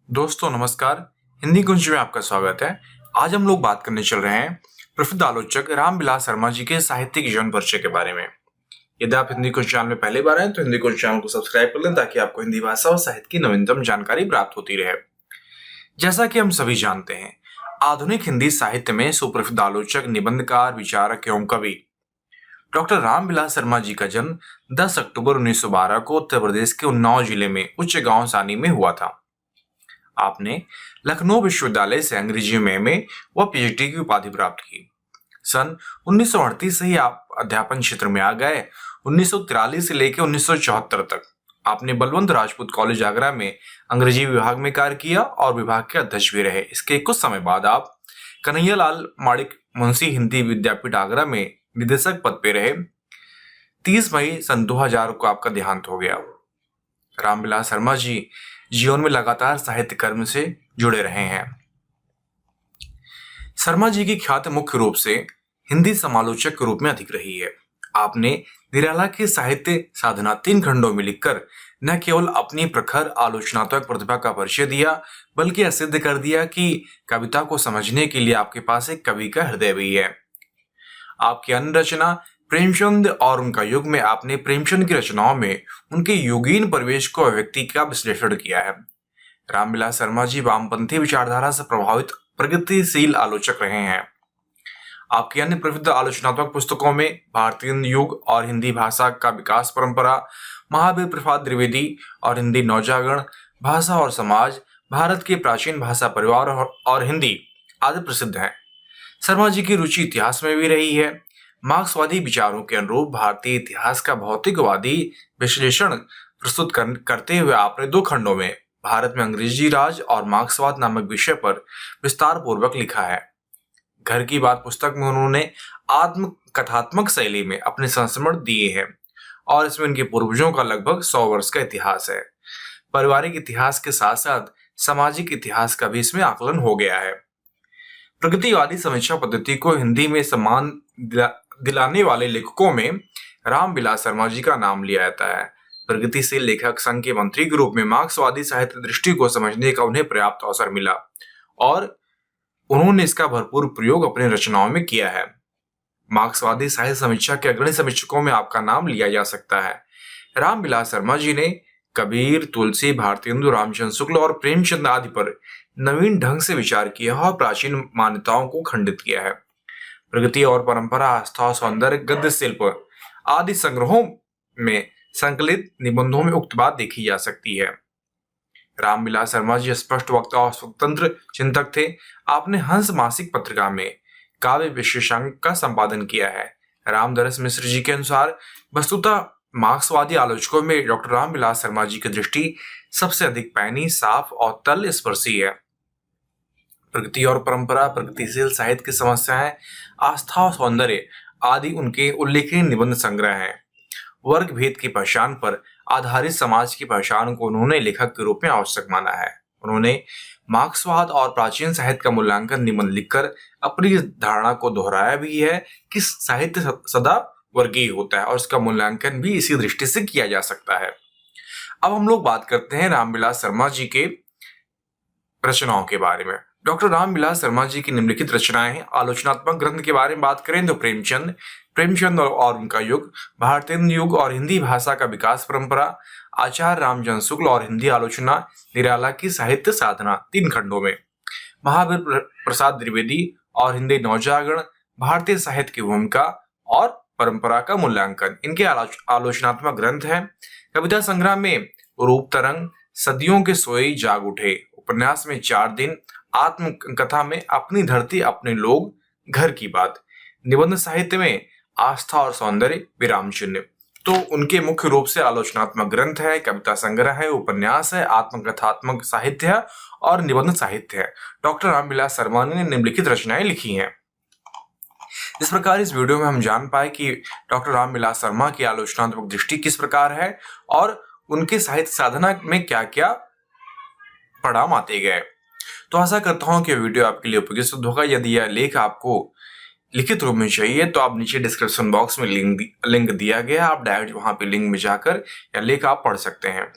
दोस्तों नमस्कार, हिंदी कुंज में आपका स्वागत है। आज हम लोग बात करने चल रहे हैं प्रसिद्ध आलोचक रामविलास शर्मा जी के साहित्यिक जीवन परिचय के बारे में। यदि आप हिंदी कुंज चैनल में पहली बार हैं तो हिंदी कुंज चैनल को सब्सक्राइब कर लें ताकि आपको हिंदी भाषा और साहित्य की नवीनतम जानकारी प्राप्त होती रहे। जैसा कि हम सभी जानते हैं, आधुनिक हिंदी साहित्य में सुप्रसिद्ध आलोचक, निबंधकार, विचारक एवं कवि डॉक्टर रामविलास शर्मा जी का जन्म 10 अक्टूबर 1912 को उत्तर प्रदेश के उन्नाव जिले में उच्च गांव सानी में हुआ था। आपने लखनऊ विश्वविद्यालय से अंग्रेजी में एमए व पीएचडी की उपाधि प्राप्त की। सन 1938 से ही आप अध्यापन क्षेत्र में आ गए। 1943 से लेकर 1974 तक आपने बलवंत राजपूत कॉलेज आगरा में अंग्रेजी विभाग में कार्य किया और विभाग के अध्यक्ष भी रहे। इसके कुछ समय बाद आप कन्हैयालाल माणिक मुंशी हिंदी विद्यापीठ आगरा में निदेशक पद पे रहे। 30 मई सन 2000 को आपका देहांत हो गया। रामविलास शर्मा जी जीवन में लगातार साहित्य कर्म से जुड़े रहे हैं। शर्मा जी की ख्याति मुख्य रूप से हिंदी समालोचक के रूप में अधिक रही है। आपने निराला की साहित्य साधना 3 खंडों में लिखकर न केवल अपनी प्रखर आलोचनात्मक प्रतिभा का परिचय दिया, बल्कि यह सिद्ध कर दिया कि कविता को समझने के लिए आपके पास एक कवि का हृदय भी है। आपकी अन्य रचना प्रेमचंद और उनका युग में आपने प्रेमचंद की रचनाओं में उनके योगीन परिवेश को अभिव्यक्ति का विश्लेषण किया है। रामविलास शर्मा जी वामपंथी विचारधारा से प्रभावित प्रगतिशील आलोचक रहे हैं। आपकी अन्य प्रसिद्ध आलोचनात्मक पुस्तकों में भारतीय युग और हिंदी भाषा का विकास परंपरा, महावीर प्रसाद द्विवेदी और हिंदी नवजागरण, भाषा और समाज, भारत के प्राचीन भाषा परिवार और हिंदी आदि प्रसिद्ध हैं। शर्मा जी की रुचि इतिहास में भी रही है। मार्क्सवादी विचारों के अनुरूप भारतीय इतिहास का भौतिकवादी विश्लेषण प्रस्तुत करते हुए आपने 2 खंडों में भारत में अंग्रेजी राज और मार्क्सवाद नामक विषय पर विस्तार पूर्वक लिखा है। घर की बात पुस्तक में उन्होंने आत्म कथात्मक शैली में अपने संस्मरण दिए हैं और इसमें उनके पूर्वजों का लगभग 100 वर्ष का इतिहास है। पारिवारिक इतिहास के साथ साथ सामाजिक इतिहास का भी इसमें आकलन हो गया है। प्रगतिवादी समीक्षा पद्धति को हिंदी में सम्मान दिलाने वाले लेखकों में रामविलास शर्मा जी का नाम लिया जाता है। प्रगतिशील लेखक संघ के मंत्री के रूप में मार्क्सवादी साहित्य दृष्टि को समझने का उन्हें पर्याप्त अवसर मिला और उन्होंने इसका भरपूर प्रयोग अपनी रचनाओं में किया है। मार्क्सवादी साहित्य समीक्षा के अग्रणी समीक्षकों में आपका नाम लिया जा सकता है। रामविलास शर्मा जी ने कबीर, तुलसी, भारतेंदु, रामचंद्र शुक्ल और प्रेमचंद आदि पर नवीन ढंग से विचार किया और प्राचीन मान्यताओं को खंडित किया है। प्रगति और परंपरा, आस्था और सौंदर्य, गद्य शिल्प आदि संग्रहों में संकलित निबंधों में उक्त बात देखी जा सकती है। रामविलास शर्मा जी स्पष्ट वक्ता और स्वतंत्र चिंतक थे। आपने हंस मासिक पत्रिका में काव्य विशेषांक का संपादन किया है। रामदरस मिश्र जी के अनुसार वस्तुतः मार्क्सवादी आलोचकों में डॉक्टर रामविलास शर्मा जी की दृष्टि सबसे अधिक पैनी, साफ और तल स्पर्शी है। प्रगति और परंपरा, प्रगतिशील साहित्य की समस्याएं, आस्था और सौंदर्य आदि उनके उल्लेखनीय निबंध संग्रह हैं। वर्ग भेद की पहचान पर आधारित समाज की पहचान को उन्होंने लेखक के रूप में आवश्यक माना है। उन्होंने मार्क्सवाद और प्राचीन साहित्य का मूल्यांकन निबंध लिखकर अपनी धारणा को दोहराया भी है कि साहित्य सदा वर्गीय होता है और इसका मूल्यांकन भी इसी दृष्टि से किया जा सकता है। अब हम लोग बात करते हैं रामविलास शर्मा जी के रचनाओं के बारे में। डॉक्टर रामविलास शर्मा जी की निम्नलिखित रचनाएं हैं। आलोचनात्मक ग्रंथ के बारे में बात करें तो प्रेमचंद और उनका युग, भारतीय युग और हिंदी भाषा का विकास परंपरा, आचार्य रामचंद्र शुक्ल और हिंदी आलोचना, निराला की साहित्य साधना 3 खंडों में, महावीर प्रसाद द्विवेदी और हिंदी नवजागरण, भारतीय साहित्य की भूमिका और परंपरा का मूल्यांकन इनके आलोचनात्मक ग्रंथ हैं। कविता संग्रह में रूप तरंग, सदियों के सोए जाग उठे, उपन्यास में 4 दिन, आत्मकथा में अपनी धरती अपने लोग, घर की बात, निबंध साहित्य में आस्था और सौंदर्य, विराम चिन्ह। तो उनके मुख्य रूप से आलोचनात्मक ग्रंथ है, कविता संग्रह है, उपन्यास है, आत्मकथात्मक साहित्य है और निबंध साहित्य है। डॉक्टर रामविलास शर्मा ने निम्नलिखित रचनाएं लिखी हैं। इस प्रकार इस वीडियो में हम जान पाए कि डॉक्टर रामविलास शर्मा की आलोचनात्मक दृष्टि किस प्रकार है और उनके साहित्य साधना में क्या क्या परिणाम आते गए। तो आशा करता हूं कि वीडियो आपके लिए उपयोगी सिद्ध होगा। यदि यह लेख आपको लिखित रूप में चाहिए तो आप नीचे डिस्क्रिप्शन बॉक्स में लिंक दिया गया, आप डायरेक्ट वहां पे लिंक में जाकर या लेख आप पढ़ सकते हैं।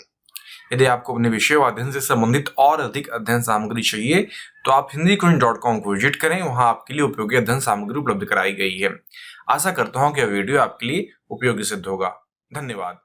यदि आपको अपने विषय व अध्ययन से संबंधित और अधिक अध्ययन सामग्री चाहिए तो आप hindiquint.com को विजिट करें, वहां आपके लिए उपयोगी अध्ययन सामग्री उपलब्ध कराई गई है। आशा करता हूं कि यह वीडियो आपके लिए उपयोगी सिद्ध होगा। धन्यवाद।